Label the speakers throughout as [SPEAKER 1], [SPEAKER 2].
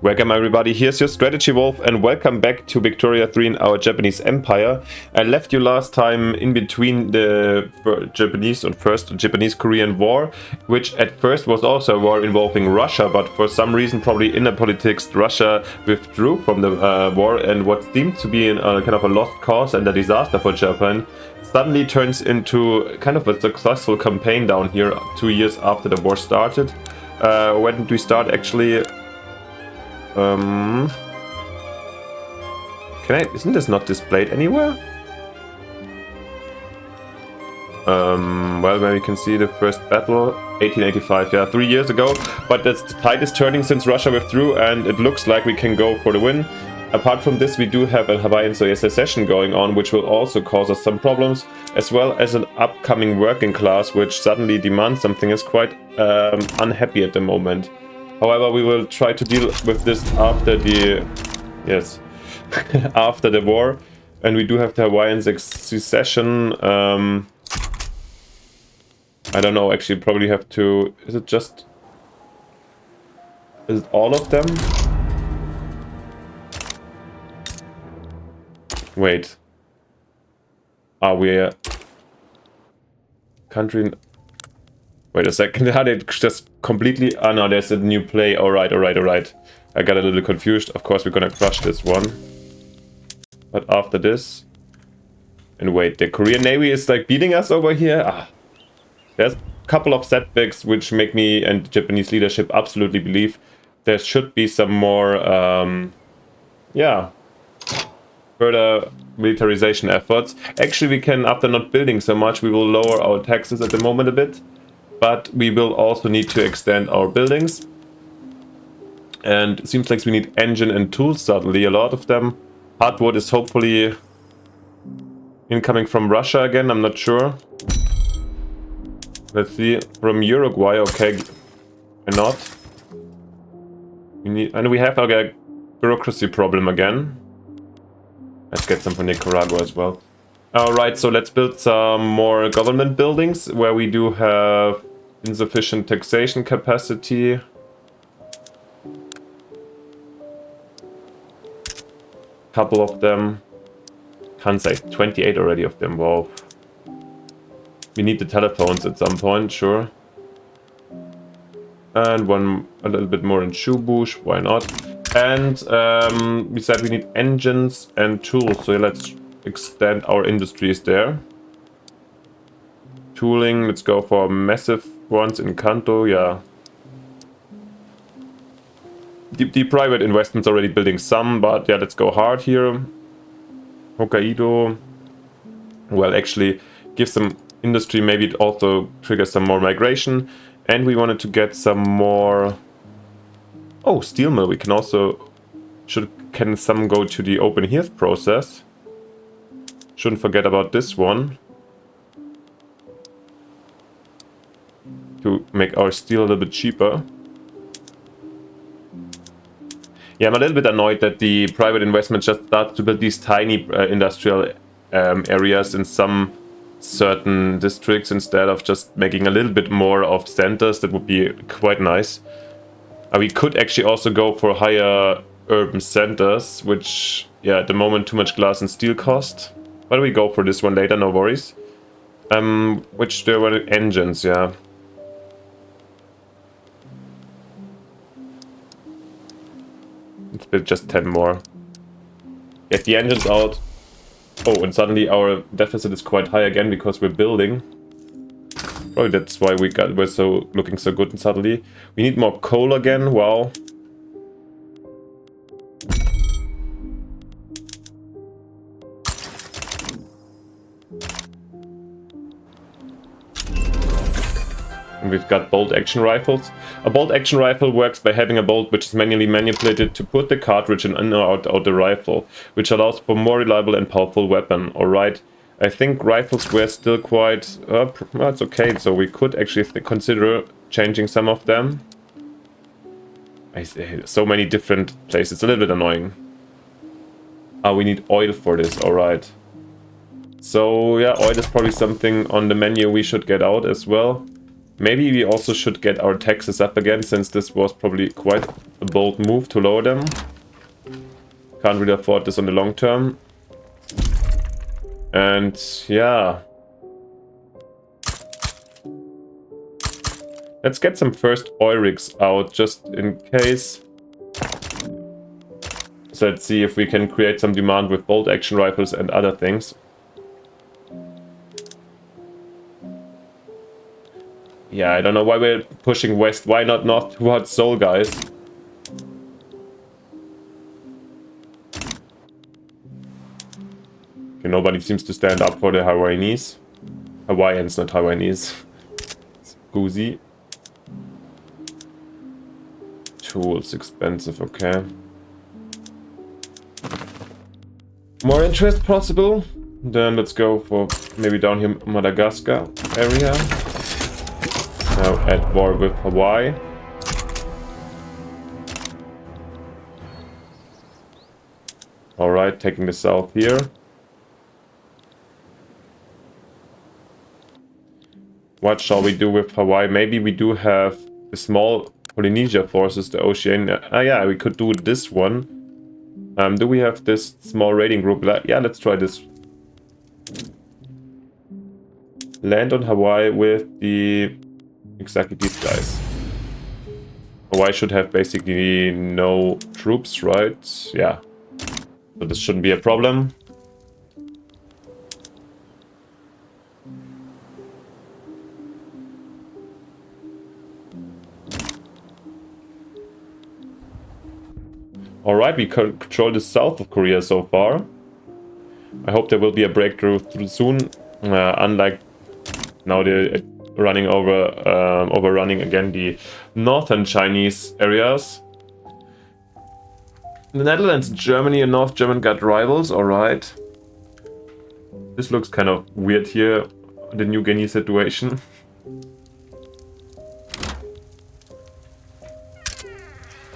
[SPEAKER 1] Welcome everybody, here's your strategy wolf and welcome back to Victoria 3 in our Japanese Empire. I left you last time in between the first Japanese-Korean War, which at first was also a war involving Russia, but for some reason, probably inner politics, Russia withdrew from the war, and what seemed to be kind of a lost cause and a disaster for Japan suddenly turns into kind of a successful campaign down here 2 years after the war started. When did we start actually? Isn't this not displayed anywhere? Well, where you can see the first battle, 1885, yeah, 3 years ago. But the tide is turning since Russia withdrew, and it looks like we can go for the win. Apart from this, we do have a Hawaiian secession going on, which will also cause us some problems, as well as an upcoming working class, which suddenly demands something, is quite unhappy at the moment. However, we will try to deal with this after the... yes, after the war. And we do have the Hawaiian secession. I don't know, actually, probably have to... Is it all of them? Wait. Are we... country... Wait a second, had it just completely... Oh no, there's a new play. Alright. I got a little confused. Of course, we're gonna crush this one. But after this... And wait, the Korean Navy is like beating us over here? There's a couple of setbacks which make me and Japanese leadership absolutely believe there should be some more... further militarization efforts. Actually, we can, after not building so much, we will lower our taxes at the moment a bit. But we will also need to extend our buildings. And it seems like we need engine and tools suddenly, a lot of them. Hardwood is hopefully incoming from Russia again, I'm not sure. Let's see, from Uruguay, okay, why not? We have a bureaucracy problem again. Let's get some from Nicaragua as well. Alright, so let's build some more government buildings where we do have insufficient taxation capacity. Couple of them. Kansai, 28 already of them, wow. We need the telephones at some point, sure. And one a little bit more in Shubush, why not? And we said we need engines and tools, so let's extend our industries there. Tooling, let's go for massive ones in Kanto, yeah. The private investment's already building some, but yeah, let's go hard here. Hokkaido, well, actually give some industry, maybe it also triggers some more migration. And we wanted to get some more... Oh, steel mill, we can also... Can some go to the open hearth process? Shouldn't forget about this one. To make our steel a little bit cheaper. Yeah, I'm a little bit annoyed that the private investment just starts to build these tiny industrial areas in some certain districts instead of just making a little bit more of centers. That would be quite nice. We could actually also go for higher urban centers, which, yeah, at the moment too much glass and steel cost. But we go for this one later, no worries. Which there were engines, yeah. Let's build just 10 more. Get the engines out. Oh, and suddenly our deficit is quite high again because we're building. Probably that's why we're so looking so good suddenly. We need more coal again, wow. And we've got bolt action rifles. A bolt action rifle works by having a bolt which is manually manipulated to put the cartridge in or out the rifle, which allows for more reliable and powerful weapon. Alright, I think rifles were still quite... it's okay, so we could actually consider changing some of them. So many different places, it's a little bit annoying. We need oil for this, alright. So yeah, oil is probably something on the menu we should get out as well. Maybe we also should get our taxes up again, since this was probably quite a bold move to lower them. Can't really afford this on the long term. And yeah. Let's get some first oil rigs out just in case. So let's see if we can create some demand with bolt action rifles and other things. Yeah, I don't know why we're pushing west. Why not north towards Seoul, guys? Okay, nobody seems to stand up for the Hawaiians. Hawaiians, not Hawaiians. It's Guzi. Tools, expensive, okay. More interest possible? Then let's go for maybe down here Madagascar area. Now at war with Hawaii. Alright, taking the south here. What shall we do with Hawaii? Maybe we do have the small Polynesia forces, the Oceania. Ah yeah, we could do this one. Do we have this small raiding group? Yeah, let's try this. Land on Hawaii with exactly these guys. Hawaii should have basically no troops, right? Yeah. So this shouldn't be a problem. Alright, we control the south of Korea so far. I hope there will be a breakthrough soon. Unlike now they're overrunning again the northern Chinese areas. The Netherlands, Germany and North German got rivals, alright. This looks kind of weird here, the New Guinea situation.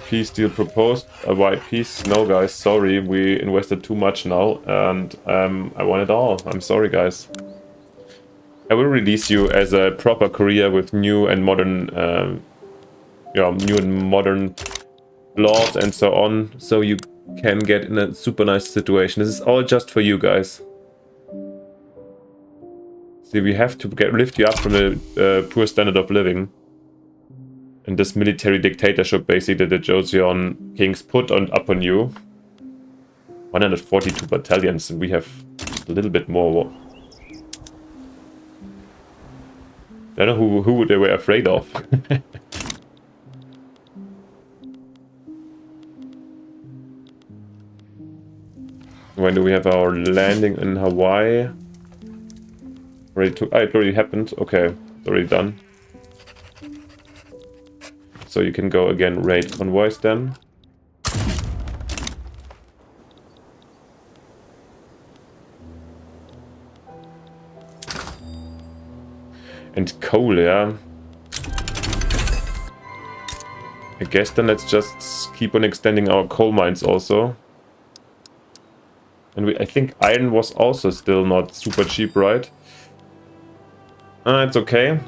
[SPEAKER 1] Peace deal proposed. A white peace? No, guys, sorry, we invested too much now, and I want it all. I'm sorry, guys. I will release you as a proper Korea with new and modern, laws and so on, so you can get in a super nice situation. This is all just for you guys. See, we have to lift you up from the poor standard of living. And this military dictatorship basically the Joseon kings put up on you. 142 battalions, and we have just a little bit more. I don't know who they were afraid of. When do we have our landing in Hawaii? It already happened. Okay, it's already done. So you can go again raid convoys then. And coal, yeah. I guess then let's just keep on extending our coal mines also. And I think iron was also still not super cheap, right? It's okay.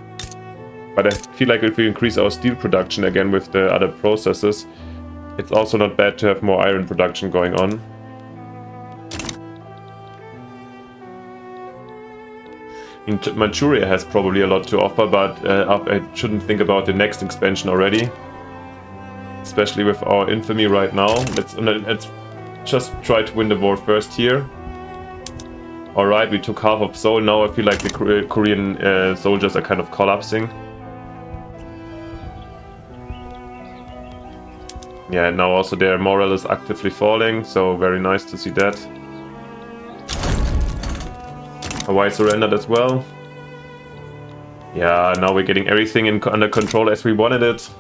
[SPEAKER 1] But I feel like if we increase our steel production again with the other processes, it's also not bad to have more iron production going on. Manchuria has probably a lot to offer, but I shouldn't think about the next expansion already. Especially with our infamy right now. Let's just try to win the war first here. Alright, we took half of Seoul. Now I feel like the Korean soldiers are kind of collapsing. Yeah, now also their morale is actively falling, so very nice to see that. Hawaii surrendered as well. Yeah, now we're getting everything under control as we wanted it.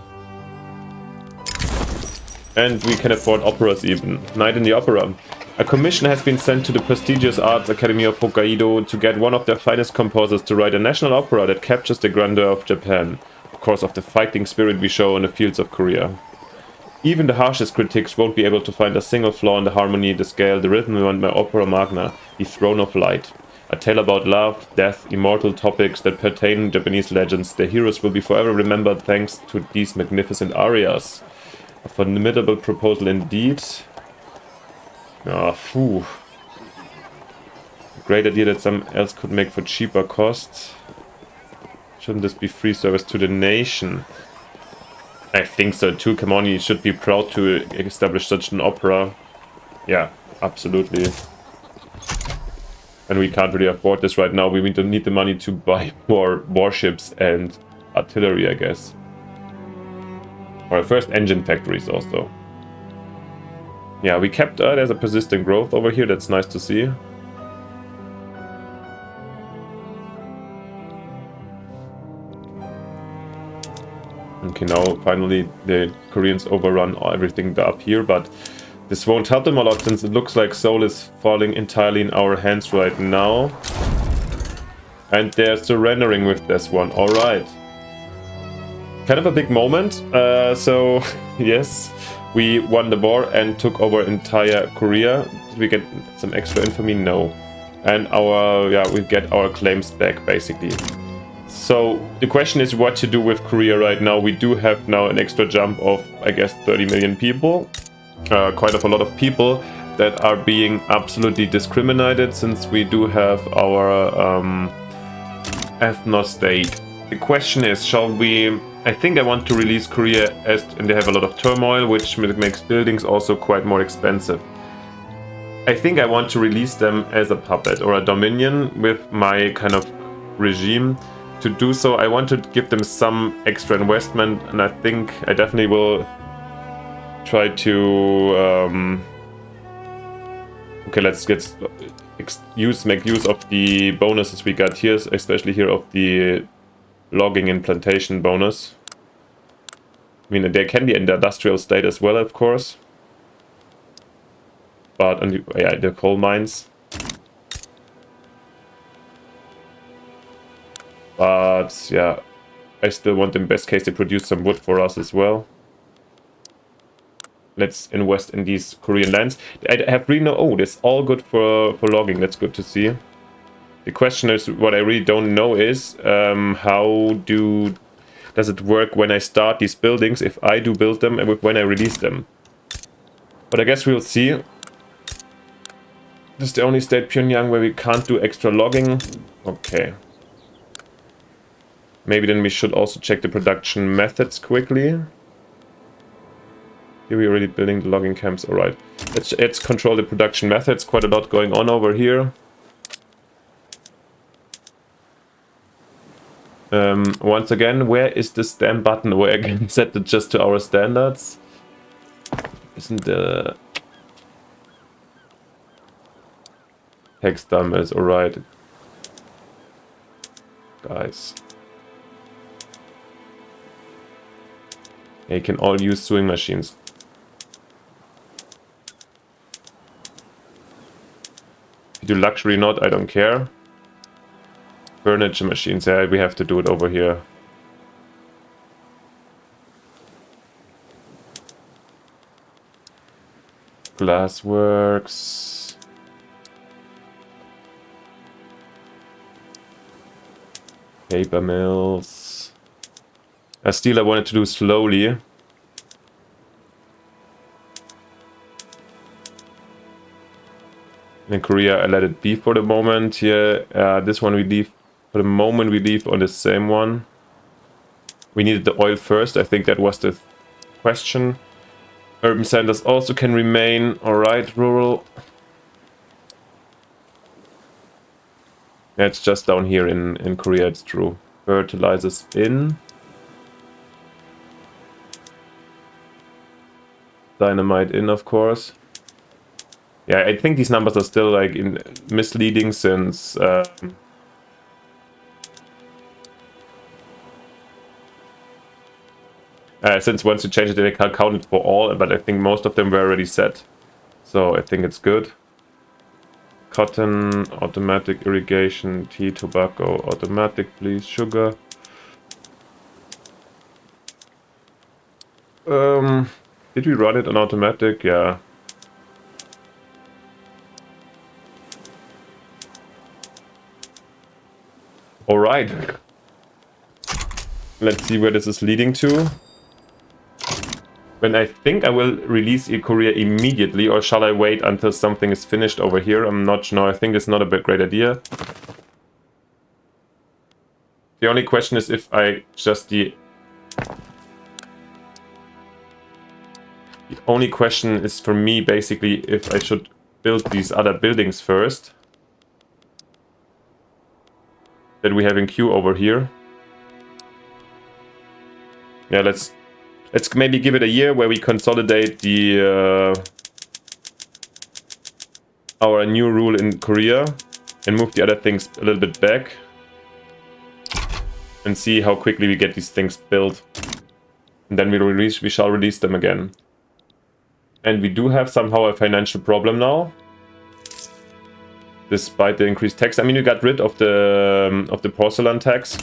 [SPEAKER 1] And we can afford operas even. Night in the Opera. A commission has been sent to the prestigious Arts Academy of Hokkaido to get one of their finest composers to write a national opera that captures the grandeur of Japan. Of course, of the fighting spirit we show on the fields of Korea. Even the harshest critics won't be able to find a single flaw in the harmony, the scale, the rhythm and my opera magna, The Throne of Light. A tale about love, death, immortal topics that pertain to Japanese legends. The heroes will be forever remembered thanks to these magnificent arias. A formidable proposal indeed. Ah, phew. Great idea that someone else could make for cheaper costs. Shouldn't this be free service to the nation? I think so too. Come on, you should be proud to establish such an opera. Yeah, absolutely. And we can't really afford this right now. We need the money to buy more warships and artillery, I guess. Or first engine factories also. Yeah, we kept there's a persistent growth over here. That's nice to see. Okay, now finally the Koreans overrun everything up here, but this won't help them a lot since it looks like Seoul is falling entirely in our hands right now. And they're surrendering with this one. Alright. Kind of a big moment. So, yes, we won the war and took over entire Korea. Did we get some extra infamy? No. And we get our claims back, basically. So, the question is what to do with Korea right now. We do have now an extra jump of, I guess, 30 million people. Quite a lot of people that are being absolutely discriminated since we do have our ethno state. The question is, shall we... I think I want to release Korea and they have a lot of turmoil, which makes buildings also quite more expensive. I think I want to release them as a puppet or a dominion with my kind of regime. To do so, I want to give them some extra investment, and I think I definitely will try to okay, let's make use of the bonuses we got here, especially here of the logging and plantation bonus. I mean, there can be in the industrial state as well, of course, but yeah, the coal mines. But yeah, I still want in best case to produce some wood for us as well. Let's invest in these Korean lands. I have really no... Oh, that's all good for logging. That's good to see. The question is, what I really don't know is, how does it work when I start these buildings, if I do build them, and when I release them. But I guess we'll see. This is the only state, Pyongyang, where we can't do extra logging. Okay. Maybe then we should also check the production methods quickly. Here we're already building the logging camps. Alright. Let's control the production methods. Quite a lot going on over here. Once again, where is the stamp button where I can set it just to our standards? Isn't the textile mills? Alright. Guys. They can all use sewing machines. If you do luxury not, I don't care. Furniture machines, yeah, we have to do it over here. Glassworks. Paper mills. Steel I wanted to do slowly. In Korea I let it be for the moment. Here, this one we leave. For the moment we leave on the same one. We needed the oil first. I think that was the question. Urban centers also can remain. Alright, rural. Yeah, it's just down here in Korea, it's true. Fertilizers in. Dynamite in, of course. Yeah, I think these numbers are still like misleading since once you change it, they can't count it for all, but I think most of them were already set. So I think it's good. Cotton, automatic irrigation, tea, tobacco, automatic, please, sugar. Did we run it on automatic? Yeah. Alright. Let's see where this is leading to. And I think I will release Korea immediately, or shall I wait until something is finished over here? I'm not sure. I think it's not a great idea. The only question is if I just The only question is for me basically if I should build these other buildings first that we have in queue over here. Yeah, let's maybe give it a year where we consolidate the our new rule in Korea and move the other things a little bit back and see how quickly we get these things built. And then we shall release them again. And we do have somehow a financial problem now, despite the increased tax. I mean, we got rid of the porcelain tax.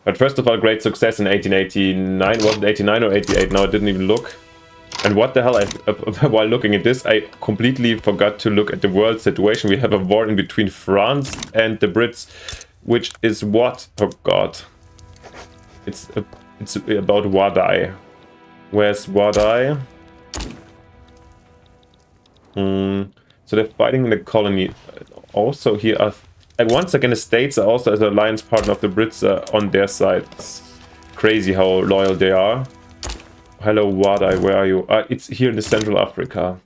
[SPEAKER 1] But first of all, great success in 1889. Was it 89 or 88? No, I didn't even look. And what the hell, while looking at this, I completely forgot to look at the world situation. We have a war in between France and the Brits, which is what? Oh god. It's about Wadai. Where's Wadai? So they're fighting in the colony. Also here are... once again, the States are also as an alliance partner of the Brits on their side. It's crazy how loyal they are. Hello, Wadai, where are you? It's here in the Central Africa.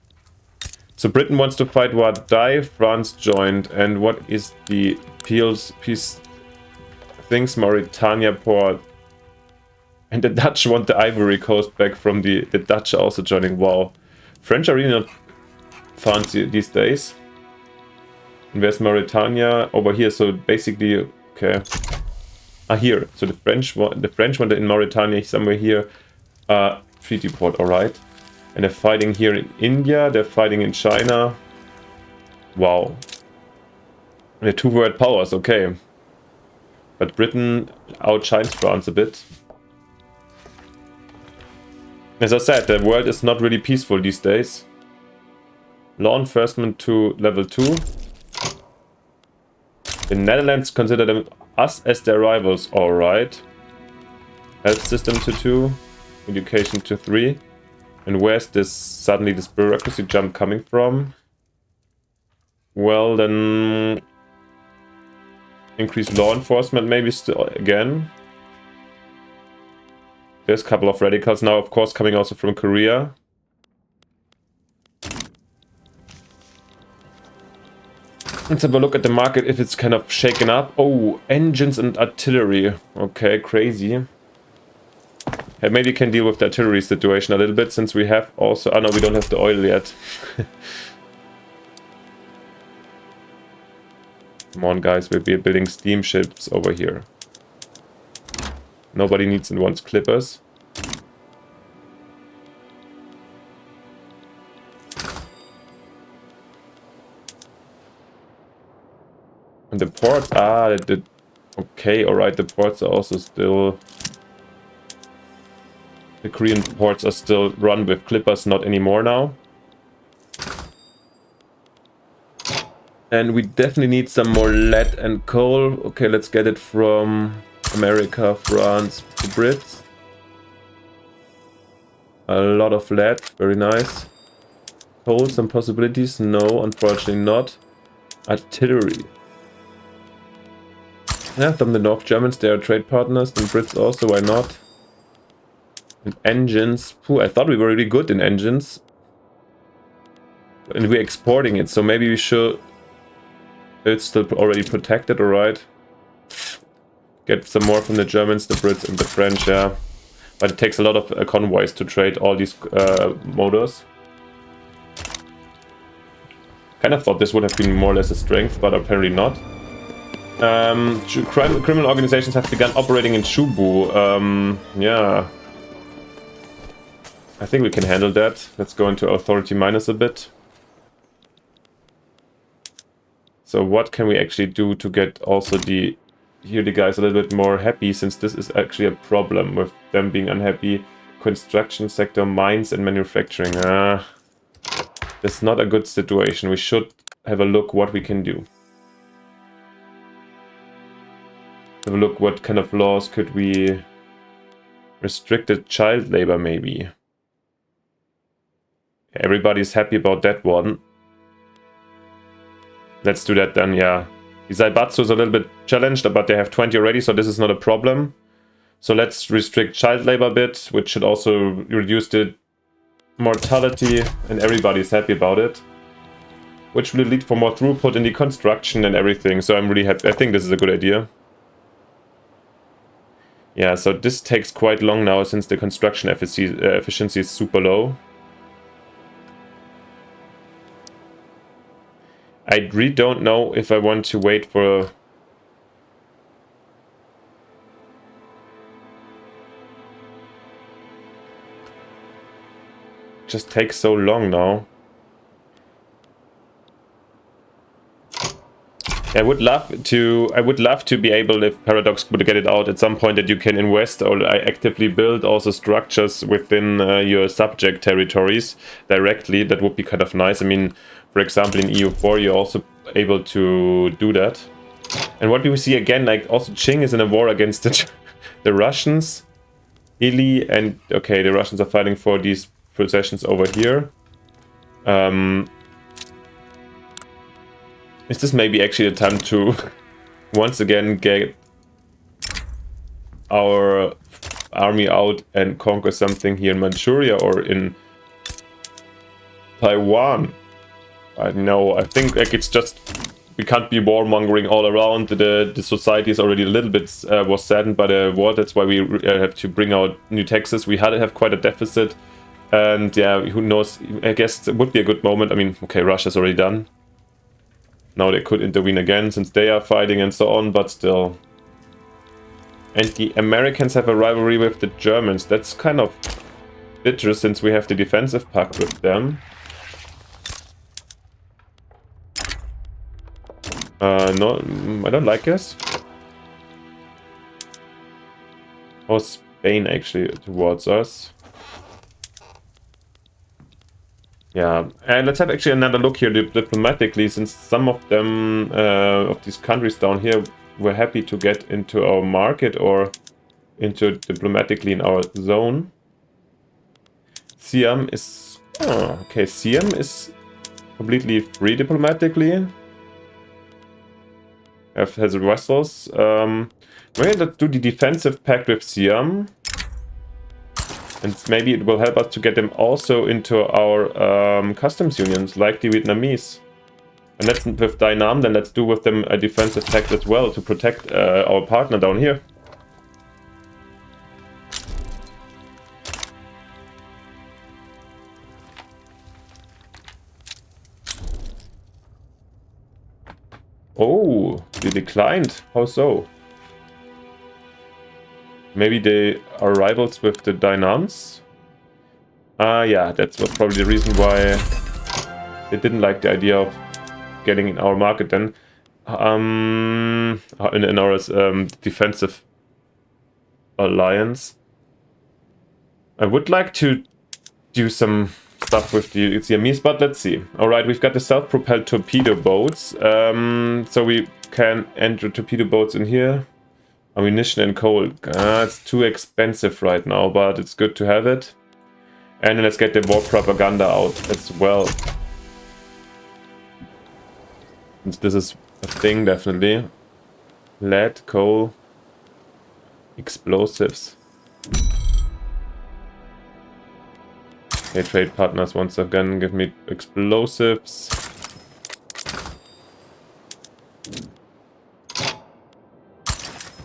[SPEAKER 1] So Britain wants to fight Wadai, France joined. And what is the peace things? Mauritania port. And the Dutch want the Ivory Coast back from the Dutch are also joining. Wow. French are really not fancy these days. And where's Mauritania? Over here, so basically, okay. Here. So the French want in Mauritania, somewhere here. Treaty port, alright. And they're fighting here in India, they're fighting in China. Wow. They're two world powers, okay. But Britain outshines France a bit. As I said, the world is not really peaceful these days. Law enforcement to level 2. The Netherlands consider us as their rivals, alright. Health system to 2. Education to 3. And where's this suddenly this bureaucracy jump coming from? Well, then increase law enforcement maybe still again. There's a couple of radicals now, of course, coming also from Korea. Let's have a look at the market if it's kind of shaken up. Oh, engines and artillery. Okay, crazy. Hey, maybe you can deal with the artillery situation a little bit, since we have also... Oh no, we don't have the oil yet. Come on, guys, we'll be building steamships over here. Nobody needs and wants clippers. And the ports... okay, alright, the ports are also still... The Korean ports are still run with clippers, not anymore now. And we definitely need some more lead and coal. Okay, let's get it from America, France, the Brits. A lot of lead, very nice. Coal, some possibilities? No, unfortunately not. Artillery. Yeah, from the North Germans, they are trade partners. The Brits also, why not? And engines. Ooh, I thought we were really good in engines. And we're exporting it, so maybe we should... It's still already protected, alright. Get some more from the Germans, the Brits and the French, yeah. But it takes a lot of convoys to trade all these motors. Kind of thought this would have been more or less a strength, but apparently not. Criminal organizations have begun operating in Chubu. Yeah. I think we can handle that. Let's go into authority minus a bit. So what can we actually do to get also the guys a little bit more happy, since this is actually a problem with them being unhappy. Construction sector, mines and manufacturing. That's not a good situation. We should have a look what we can do. Have a look what kind of laws could we Restricted child labor, maybe. Everybody's happy about that one. Let's do that then, yeah. Zaibatsu is a little bit challenged, but they have 20 already, so this is not a problem. So let's restrict child labor a bit, which should also reduce the mortality, and everybody's happy about it. Which will lead for more throughput in the construction and everything, so I'm really happy. I think this is a good idea. Yeah, so this takes quite long now since the construction efficiency is super low. I really don't know if I want to wait for... Just takes so long now. I would love to be able, if Paradox would get it out at some point, that you can invest or actively build also structures within your subject territories directly. That would be kind of nice. I mean, for example, in EU4 you're also able to do that. And what do we see again? Like, also Qing is in a war against the Russians. Ili, and okay, the Russians are fighting for these possessions over here. Is this maybe actually a time to once again get our army out and conquer something here in Manchuria or in Taiwan? I don't know. I think like it's just, we can't be warmongering all around. The society is already a little bit was saddened by the war. That's why we have to bring out new taxes. We had to have quite a deficit, and yeah, who knows? I guess it would be a good moment. I mean, okay, Russia's already done. Now they could intervene again since they are fighting and so on, but still. And the Americans have a rivalry with the Germans. That's kind of bitter since we have the defensive pact with them. No, I don't like this. Or Spain actually towards us. Yeah, and let's have actually another look here diplomatically, since some of them, of these countries down here, were happy to get into our market or into diplomatically in our zone. Siam is... Oh, okay, Siam is completely free diplomatically. Has vessels. Maybe let's do the defensive pact with Siam. And maybe it will help us to get them also into our customs unions, like the Vietnamese. And let's, with Dainam, then let's do with them a defensive pact as well to protect our partner down here. Oh, they declined. How so? Maybe they are rivals with the Dainams? Yeah, that was probably the reason why they didn't like the idea of getting in our market then. In our defensive alliance. I would like to do some stuff with the Siamese, but let's see. Alright, we've got the self-propelled torpedo boats. So we can enter torpedo boats in here. Ammunition and coal. It's too expensive right now, but it's good to have it. And then let's get the war propaganda out as well. Since this is a thing, definitely. Lead, coal, explosives. Okay, trade partners once again give me explosives.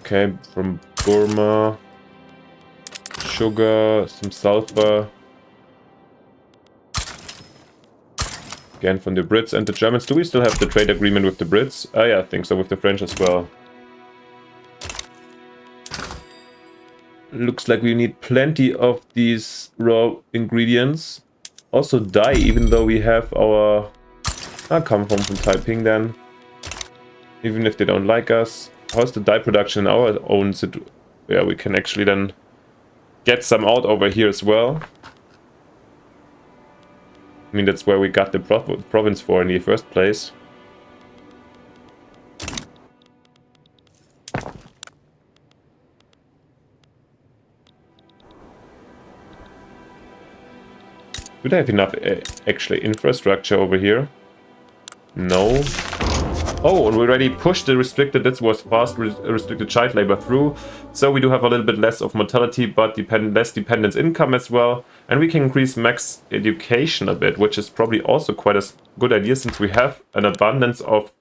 [SPEAKER 1] Okay, from Burma. Sugar, some sulfur. Again from the Brits and the Germans. Do we still have the trade agreement with the Brits? Yeah, I think so, with the French as well. Looks like we need plenty of these raw ingredients. Also dye, even though we have our... come from Taiping then. Even if they don't like us. How's the dye production in our own situation? Yeah, we can actually then get some out over here as well. I mean, that's where we got the province for in the first place. Do they have enough actually infrastructure over here? No. Oh, and we already pushed the restricted, this was fast restricted child labor through. So we do have a little bit less of mortality, but less dependence income as well. And we can increase max education a bit, which is probably also quite a good idea since we have an abundance of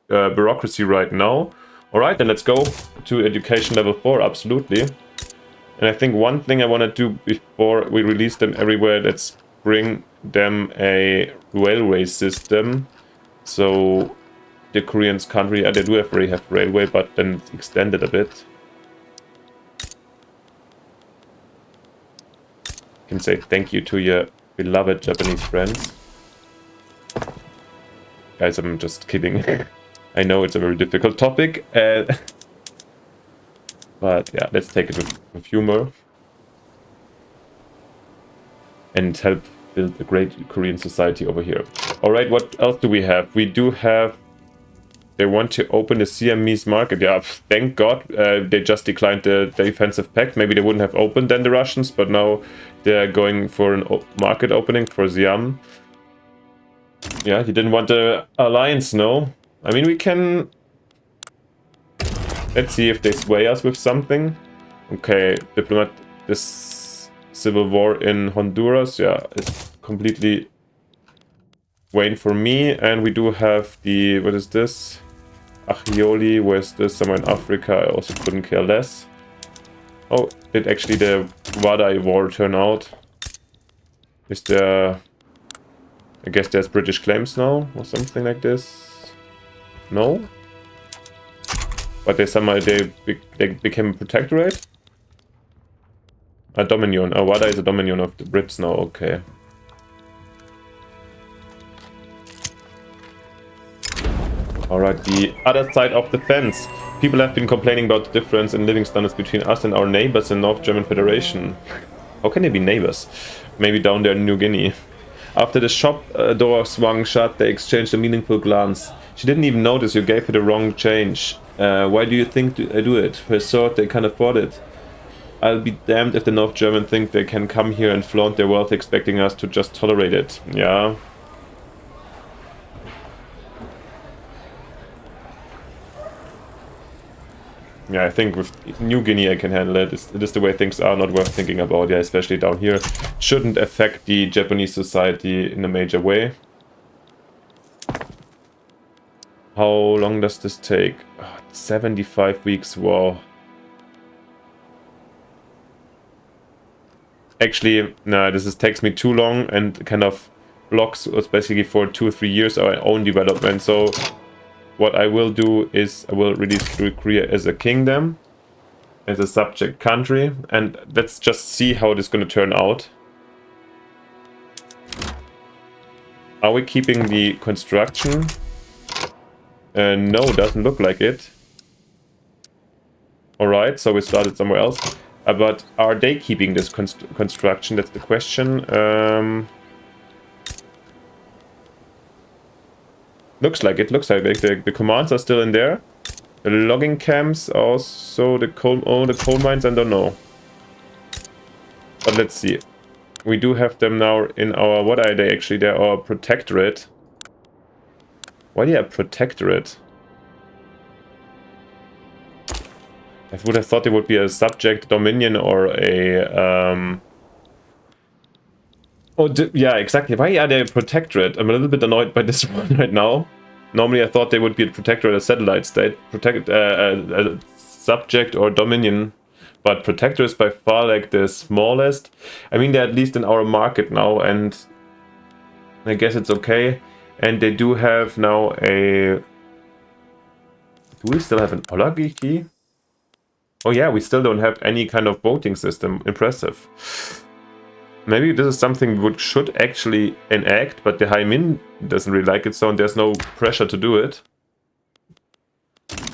[SPEAKER 1] bureaucracy right now. Alright, then let's go to education level 4, absolutely. And I think one thing I want to do before we release them everywhere, let's bring them a railway system. So the Koreans can't really, they do already have railway, but then it's extended a bit. You can say thank you to your beloved Japanese friends. Guys, I'm just kidding. I know it's a very difficult topic. But yeah, let's take it with humor. And help build a great Korean society over here. Alright, what else do we have? We do have... They want to open the Siamese market. Yeah, thank God. They just declined the defensive pact. Maybe they wouldn't have opened then the Russians, but now they're going for an market opening for Siam. Yeah, he didn't want the alliance, no. I mean, we can... Let's see if they sway us with something. Okay, diplomat... This civil war in Honduras, yeah, it's completely... Wayne for me. And we do have the... What is this? Achioli, where's this? Somewhere in Africa, I also couldn't care less. Oh, did actually the Wadai war turn out? Is there... I guess there's British claims now, or something like this? No? But they somehow, they became a protectorate? A dominion. Oh, Wadai is a dominion of the Brits now, okay. Alright, the other side of the fence. People have been complaining about the difference in living standards between us and our neighbors in North German Federation. How can they be neighbors? Maybe down there in New Guinea. After the shop door swung shut, they exchanged a meaningful glance. She didn't even notice you gave her the wrong change. Why do you think I do it? For a sword, they can't afford it. I'll be damned if the North Germans think they can come here and flaunt their wealth expecting us to just tolerate it. Yeah. Yeah, I think with New Guinea I can handle it. It is the way things are, not worth thinking about, yeah, especially down here. Shouldn't affect the Japanese society in a major way. How long does this take? Oh, 75 weeks, wow. Actually, no, takes me too long and kind of blocks, especially for 2 or 3 years, our own development. So what I will do is I will release Korea as a kingdom, as a subject country, and let's just see how it is going to turn out. Are we keeping the construction? No, doesn't look like it. Alright, so we started somewhere else. But are they keeping this construction? That's the question. Looks like it. The commands are still in there. The logging camps, also the coal mines, I don't know. But let's see. We do have them now in our... What are they actually? They're our protectorate. Why do you have protectorate? I would have thought it would be a subject dominion or a... yeah, exactly. Why are they a protectorate? I'm a little bit annoyed by this one right now. Normally I thought they would be a protectorate, a satellite state. A subject or dominion. But protector is by far like the smallest. I mean, they're at least in our market now, and I guess it's okay. And they do have now a... Do we still have an oligarchy? Oh yeah, we still don't have any kind of voting system. Impressive. Maybe this is something we should actually enact, but the High Min doesn't really like it, so there's no pressure to do it.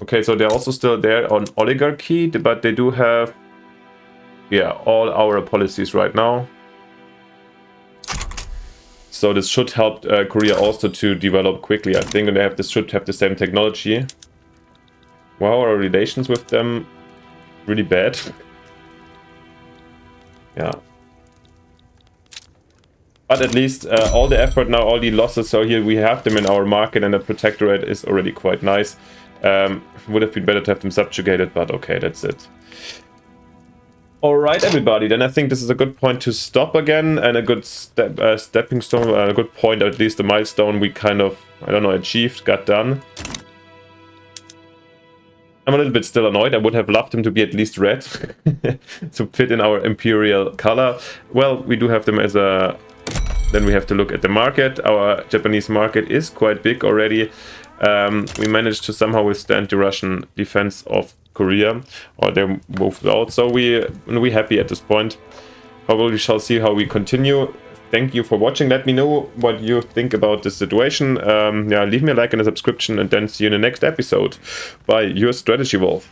[SPEAKER 1] Okay, so they're also still there on oligarchy, but they do have, yeah, all our policies right now. So this should help Korea also to develop quickly, I think, and they should have the same technology. Wow, our relations with them really bad. Yeah. But at least all the effort now, all the losses, so here we have them in our market, and the protectorate is already quite nice. Would have been better to have them subjugated, but okay, that's it. Alright everybody, then I think this is a good point to stop again, and a good stepping stone, a good point, or at least a milestone we kind of, I don't know, achieved, got done. I'm a little bit still annoyed. I would have loved him to be at least red to fit in our imperial color. Well, we do have them as a... Then we have to look at the market. Our Japanese market is quite big already. We managed to somehow withstand the Russian defense of Korea, or they moved out. So we're happy at this point. However, we shall see how we continue. Thank you for watching. Let me know what you think about this situation. Yeah, leave me a like and a subscription, and then see you in the next episode. Bye, your Strategy Wolf.